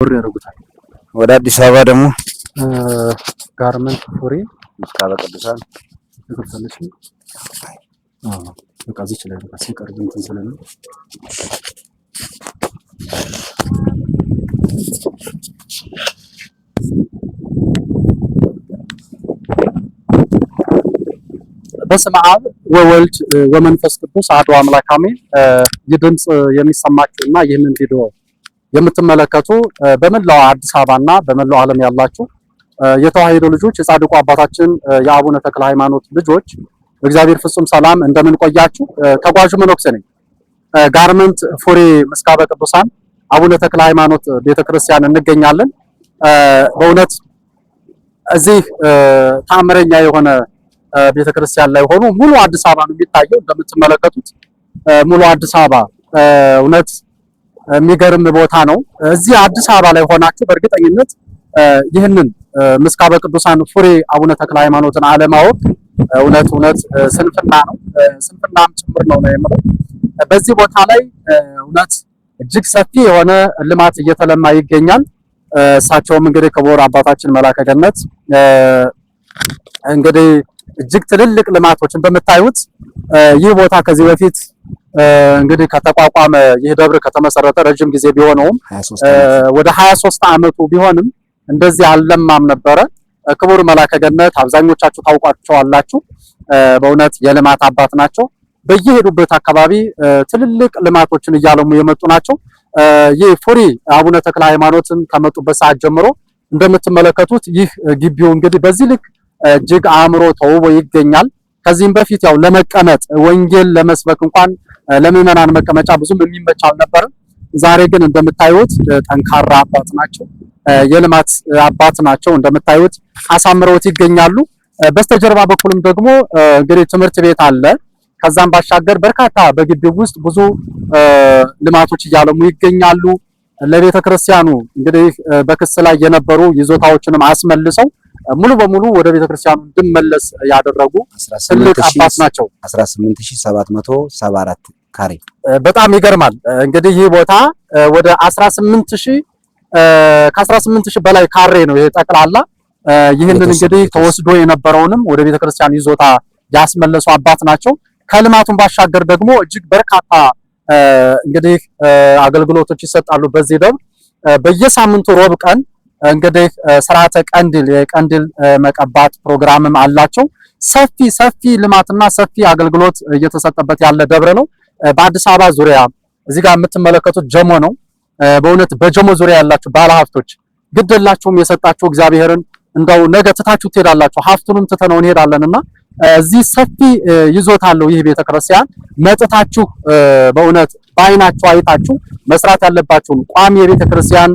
ወር ያደርጉታል። ወደ አዲስ አበባ ደግሞ ጋርመንት ፎሬ ምስካበ ቅዱሳን ይከፈለሽ በቃ እዚህ ይችላል። በቃ ሲቀርብ እንትን ስለሆነ በስመ አብ ወወልድ ወመንፈስ ቅዱስ አሐዱ አምላክ አሜን። ይህ ድምጽ የሚሰማችሁና ይህንን ቪዲዮ የምትመለከቱ በመላው አዲስ አበባና በመላው ዓለም ያላችሁ የተዋሕዶ ልጆች የጻድቁ አባታችን የአቡነ ተክለ ሃይማኖት ልጆች በእግዚአብሔር ፍጹም ሰላም እንደምን ቆያችሁ? ተጓዡ መነኩሴ ነኝ። ጋርመንት ፎሬ ምስካበ ቅዱሳን አቡነ ተክለ ሃይማኖት ቤተክርስቲያን እንገኛለን። በእውነት እዚህ ተአምረኛ የሆነ ቤተክርስቲያን ላይ ሆኖ ሙሉ አዲስ አበባ ነው የሚታየው። እንደምትመለከቱት ሙሉ አዲስ አበባ እውነት የሚገርም ቦታ ነው። እዚህ አዲስ አበባ ላይ ሆናችሁ በእርግጠኝነት ይህንን ምስካበ ቅዱሳን ፎሬ አቡነ ተክለ ሃይማኖትን አለማወቅ እውነት ስንፍና ነው፣ ስንፍናም ጭምር ነው የምለው። በዚህ ቦታ ላይ እውነት እጅግ ሰፊ የሆነ ልማት እየተለማ ይገኛል። እሳቸውም እንግዲህ ክቡር አባታችን መላከ ገነት እንግዲህ እጅግ ትልልቅ ልማቶችን በምታዩት ይህ ቦታ ከዚህ በፊት እንግዲህ ከተቋቋመ ይህ ደብር ከተመሰረተ ረጅም ጊዜ ቢሆነውም ወደ 23 ዓመቱ ቢሆንም እንደዚህ አልለማም ነበረ። ክቡር መላከ ገነት አብዛኞቻችሁ ታውቋቸዋላችሁ። በእውነት የልማት አባት ናቸው። በየሄዱበት አካባቢ ትልልቅ ልማቶችን እያለሙ የመጡ ናቸው። ይህ ፎሬ አቡነ ተክለ ሃይማኖትን ከመጡበት ሰዓት ጀምሮ እንደምትመለከቱት ይህ ግቢው እንግዲህ በዚህ ልክ እጅግ አእምሮ ተውቦ ይገኛል። ከዚህም በፊት ያው ለመቀመጥ ወንጌል ለመስበክ እንኳን ለምዕመናን መቀመጫ ብዙም የሚመች አልነበረም። ዛሬ ግን እንደምታዩት ጠንካራ አባት ናቸው፣ የልማት አባት ናቸው። እንደምታዩት አሳምረውት ይገኛሉ። በስተጀርባ በኩልም ደግሞ እንግዲህ ትምህርት ቤት አለ። ከዛም ባሻገር በርካታ በግቢው ውስጥ ብዙ ልማቶች እያለሙ ይገኛሉ። ለቤተ ክርስቲያኑ እንግዲህ በክስ ላይ የነበሩ ይዞታዎችንም አስመልሰው ሙሉ በሙሉ ወደ ቤተ ክርስቲያኑ እንዲመለስ ያደረጉ ትልቅ አባት ናቸው። 18774 ካሬ በጣም ይገርማል። እንግዲህ ይህ ቦታ ወደ 18000 ከ18000 በላይ ካሬ ነው ይሄ ጠቅላላ። ይህንን እንግዲህ ተወስዶ የነበረውንም ወደ ቤተ ክርስቲያን ይዞታ ያስመለሱ አባት ናቸው። ከልማቱን ባሻገር ደግሞ እጅግ በርካታ እንግዲህ አገልግሎቶች ይሰጣሉ። በዚህ ደብር በየሳምንቱ ሮብ ቀን እንግዲህ ስርዓተ ቀንዲል የቀንዲል መቀባት ፕሮግራምም አላቸው። ሰፊ ልማትና ሰፊ አገልግሎት እየተሰጠበት ያለ ደብር ነው። በአዲስ አበባ ዙሪያ እዚህ ጋር የምትመለከቱት ጀሞ ነው። በእውነት በጀሞ ዙሪያ ያላችሁ ባለሀብቶች ግድላችሁም የሰጣችሁ እግዚአብሔርን እንደው ነገ ትታችሁ ትሄዳላችሁ፣ ሀብቱንም ትተነው እንሄዳለንና እዚህ ሰፊ ይዞታ አለው ይህ ቤተክርስቲያን። መጥታችሁ በእውነት በአይናችሁ አይታችሁ መስራት ያለባችሁን ቋሚ የቤተክርስቲያን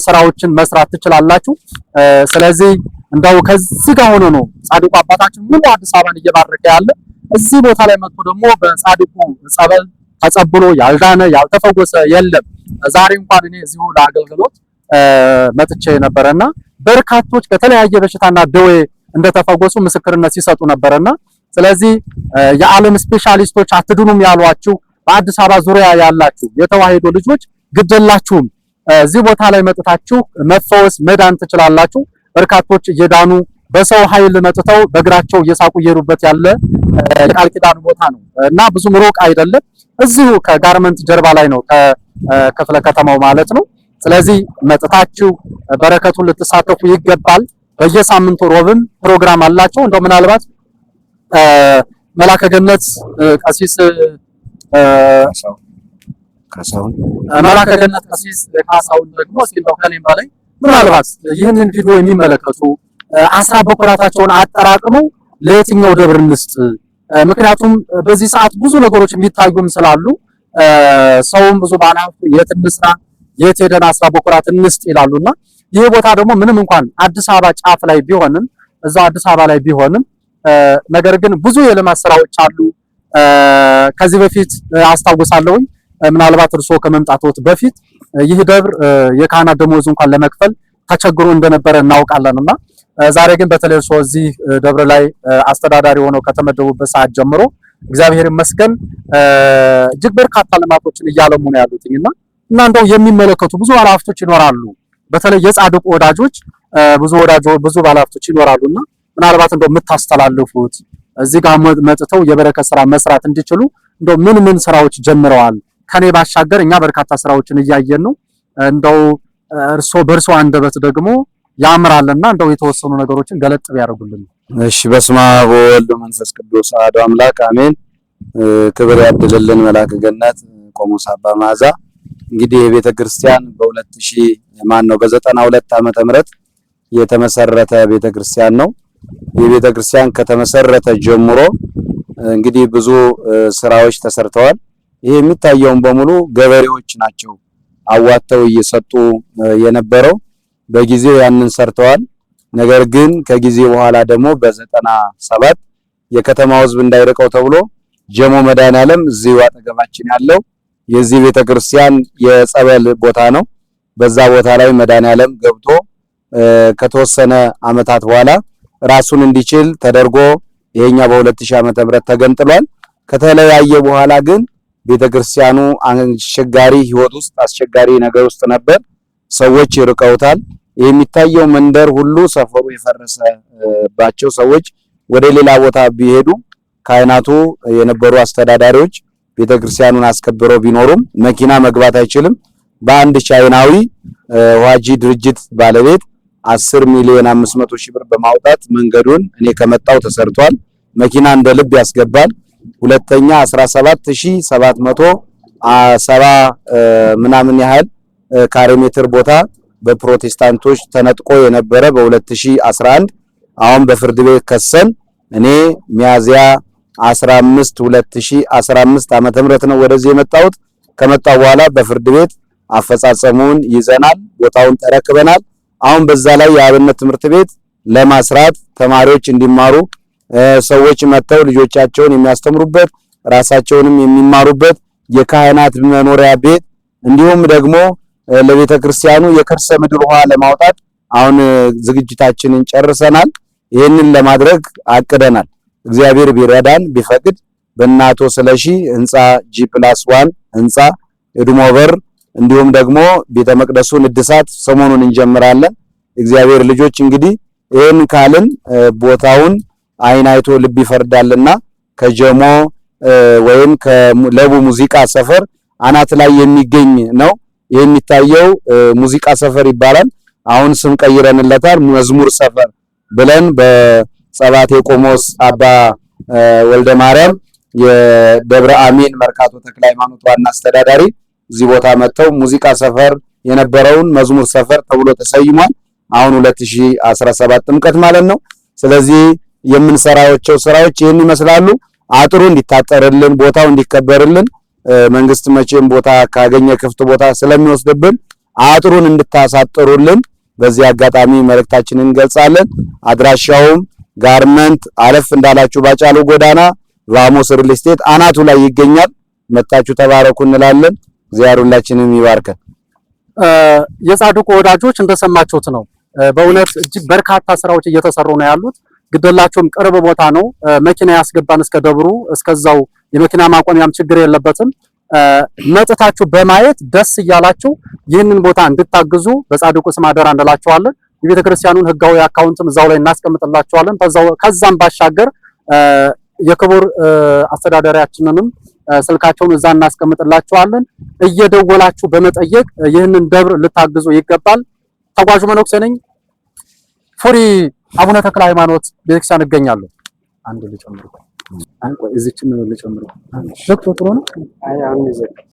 ስራዎችን መስራት ትችላላችሁ። ስለዚህ እንደው ከዚህ ጋር ሆኖ ነው ጻድቁ አባታችን ሙሉ አዲስ አበባን እየባረከ ያለ። እዚህ ቦታ ላይ መጥቶ ደግሞ በጻድቁ ጸበል ተጸብሎ ያልዳነ ያልተፈወሰ የለም። ዛሬ እንኳን እኔ እዚሁ ለአገልግሎት መጥቼ ነበርና በርካቶች ከተለያየ በሽታና ደዌ እንደተፈወሱ ምስክርነት ሲሰጡ ነበርና ስለዚህ የዓለም ስፔሻሊስቶች አትድኑም ያሏችሁ በአዲስ አበባ ዙሪያ ያላችሁ የተዋሕዶ ልጆች ግደላችሁም እዚህ ቦታ ላይ መጥታችሁ መፈወስ መዳን ትችላላችሁ። በርካቶች እየዳኑ በሰው ኃይል መጥተው በእግራቸው እየሳቁ እየሄዱበት ያለ የቃል ኪዳን ቦታ ነው እና ብዙም ሩቅ አይደለም። እዚሁ ከጋርመንት ጀርባ ላይ ነው፣ ከክፍለ ከተማው ማለት ነው። ስለዚህ መጥታችሁ በረከቱን ልትሳተፉ ይገባል። በየሳምንቱ ሮብም ፕሮግራም አላቸው። እንደው ምናልባት መላከ ገነት ቀሲስ ካሳሁን መላከ ገነት ቀሲስ ካሳሁን ደግሞ እስኪ እንደው ከኔም በላይ ምናልባት ይህንን ቪዲዮ የሚመለከቱ አስራ በኩራታቸውን አጠራቅመው ለየትኛው ደብር እንስጥ? ምክንያቱም በዚህ ሰዓት ብዙ ነገሮች የሚታዩም ስላሉ ሰውም ብዙ ባለሀብቱ የት እንስራ የት ሄደን አስራ በኩራት እንስጥ ይላሉና ይህ ቦታ ደግሞ ምንም እንኳን አዲስ አበባ ጫፍ ላይ ቢሆንም እዛው አዲስ አበባ ላይ ቢሆንም ነገር ግን ብዙ የልማት ስራዎች አሉ። ከዚህ በፊት አስታውሳለሁኝ ምናልባት እርሶ ከመምጣቶት በፊት ይህ ደብር የካህናት ደሞዝ እንኳን ለመክፈል ተቸግሮ እንደነበረ እናውቃለንና ዛሬ ግን በተለይ እርሶ እዚህ ደብር ላይ አስተዳዳሪ ሆነው ከተመደቡበት ሰዓት ጀምሮ እግዚአብሔር ይመስገን እጅግ በርካታ ልማቶችን እያለሙ ነው ያሉትኝና እና እንደው የሚመለከቱ ብዙ ባለሀብቶች ይኖራሉ። በተለይ የጻድቁ ወዳጆች ብዙ ባለሀብቶች ይኖራሉና ምናልባት እንደው የምታስተላልፉት እዚህ ጋር መጥተው የበረከት ስራ መስራት እንዲችሉ እንደው ምን ስራዎች ጀምረዋል? ከኔ ባሻገር እኛ በርካታ ስራዎችን እያየን ነው። እንደው በእርሶ አንደበት ደግሞ ያምራልና እንደው የተወሰኑ ነገሮችን ገለጥ ቢያደርጉልን። እሺ። በስመ አብ ወወልድ ወመንፈስ ቅዱስ አሐዱ አምላክ አሜን። ክብር ያድልልን መልአከ ገነት ቆሞስ አባ መዓዛ። እንግዲህ የቤተ ክርስቲያን በ92 ዓመተ ምህረት የተመሰረተ ቤተ ክርስቲያን ነው። የቤተ ክርስቲያን ከተመሰረተ ጀምሮ እንግዲህ ብዙ ስራዎች ተሰርተዋል። ይሄ የሚታየውን በሙሉ ገበሬዎች ናቸው አዋተው እየሰጡ የነበረው። በጊዜው ያንን ሰርተዋል። ነገር ግን ከጊዜ በኋላ ደግሞ በ97 የከተማው ሕዝብ እንዳይርቀው ተብሎ ጀሞ መድኃኔዓለም እዚሁ አጠገባችን ያለው የዚህ ቤተክርስቲያን የጸበል ቦታ ነው። በዛ ቦታ ላይ መድኃኔዓለም ገብቶ ከተወሰነ አመታት በኋላ ራሱን እንዲችል ተደርጎ ይሄኛ በ2000 ዓመተ ምህረት ተገንጥሏል። ከተለያየ በኋላ ግን ቤተክርስቲያኑ አስቸጋሪ ህይወት ውስጥ አስቸጋሪ ነገር ውስጥ ነበር። ሰዎች ይርቀውታል። የሚታየው መንደር ሁሉ ሰፈሩ የፈረሰባቸው ሰዎች ወደ ሌላ ቦታ ቢሄዱ ካህናቱ የነበሩ አስተዳዳሪዎች ቤተክርስቲያኑን አስከብረው ቢኖሩም መኪና መግባት አይችልም። በአንድ ቻይናዊ ዋጂ ድርጅት ባለቤት 10,500,000 ብር በማውጣት መንገዱን እኔ ከመጣው ተሰርቷል። መኪና እንደ ልብ ያስገባል። ሁለተኛ 17,770 ምናምን ያህል ካሬ ሜትር ቦታ በፕሮቴስታንቶች ተነጥቆ የነበረ በ2011 አሁን በፍርድ ቤት ከሰን እኔ ሚያዚያ 15 2015 ዓመተ ምህረት ነው ወደዚህ የመጣሁት። ከመጣው በኋላ በፍርድ ቤት አፈጻጸሙን ይዘናል፣ ቦታውን ተረክበናል። አሁን በዛ ላይ የአብነት ትምህርት ቤት ለማስራት ተማሪዎች እንዲማሩ ሰዎች መተው ልጆቻቸውን የሚያስተምሩበት ራሳቸውንም የሚማሩበት የካህናት መኖሪያ ቤት እንዲሁም ደግሞ ለቤተ ክርስቲያኑ የከርሰ ምድር ውሃ ለማውጣት አሁን ዝግጅታችንን ጨርሰናል። ይሄንን ለማድረግ አቅደናል። እግዚአብሔር ቢረዳን ቢፈቅድ በእናቶ ስለሺ ህንጻ G+1 ህንጻ እድሞበር እንዲሁም ደግሞ ቤተ መቅደሱን እድሳት ሰሞኑን እንጀምራለን። እግዚአብሔር ልጆች እንግዲህ ይሄን ካልን ቦታውን አይን አይቶ ልብ ይፈርዳልና ከጀሞ ወይም ከለቡ ሙዚቃ ሰፈር አናት ላይ የሚገኝ ነው። የሚታየው ሙዚቃ ሰፈር ይባላል። አሁን ስም ቀይረንለታል። መዝሙር ሰፈር ብለን በጸባቴ ቆሞስ አባ ወልደ ማርያም የደብረ አሚን መርካቶ ተክለ ሃይማኖት ዋና አስተዳዳሪ እዚህ ቦታ መጥተው ሙዚቃ ሰፈር የነበረውን መዝሙር ሰፈር ተብሎ ተሰይሟል። አሁን 2017 ጥምቀት ማለት ነው። ስለዚህ የምንሰራቸው ስራዎች ይህን ይመስላሉ። አጥሩ እንዲታጠርልን ቦታው እንዲከበርልን መንግስት መቼም ቦታ ካገኘ ክፍት ቦታ ስለሚወስድብን አጥሩን እንድታሳጥሩልን በዚህ አጋጣሚ መልእክታችንን እንገልጻለን። አድራሻውም ጋርመንት አለፍ እንዳላችሁ ባጫሉ ጎዳና ቫሞስ ሪል ስቴት አናቱ ላይ ይገኛል። መጣችሁ ተባረኩ እንላለን። እግዚአብሔር ሁላችንም ይባርከን። የጻድቁ ወዳጆች እንደሰማችሁት ነው። በእውነት እጅግ በርካታ ስራዎች እየተሰሩ ነው ያሉት። ግደላቸውም ቅርብ ቦታ ነው። መኪና ያስገባን እስከ ደብሩ እስከዛው የመኪና ማቆሚያም ችግር የለበትም። መጥታችሁ በማየት ደስ እያላችሁ ይህንን ቦታ እንድታግዙ በጻድቁ ስም አደራ እንላችኋለን። የቤተ ክርስቲያኑን ህጋዊ አካውንትም እዛው ላይ እናስቀምጥላችኋለን። ከዛም ባሻገር የክቡር አስተዳዳሪያችንንም ስልካቸውን እዛ እናስቀምጥላችኋለን። እየደወላችሁ በመጠየቅ ይህንን ደብር ልታግዙ ይገባል። ተጓዡ መነኩሴ ነኝ። ፉሪ አቡነ ተክለ ሃይማኖት ቤተክርስቲያን እገኛለሁ። አንድ ልጨምሩ። እዚህችን ልጨምሩ።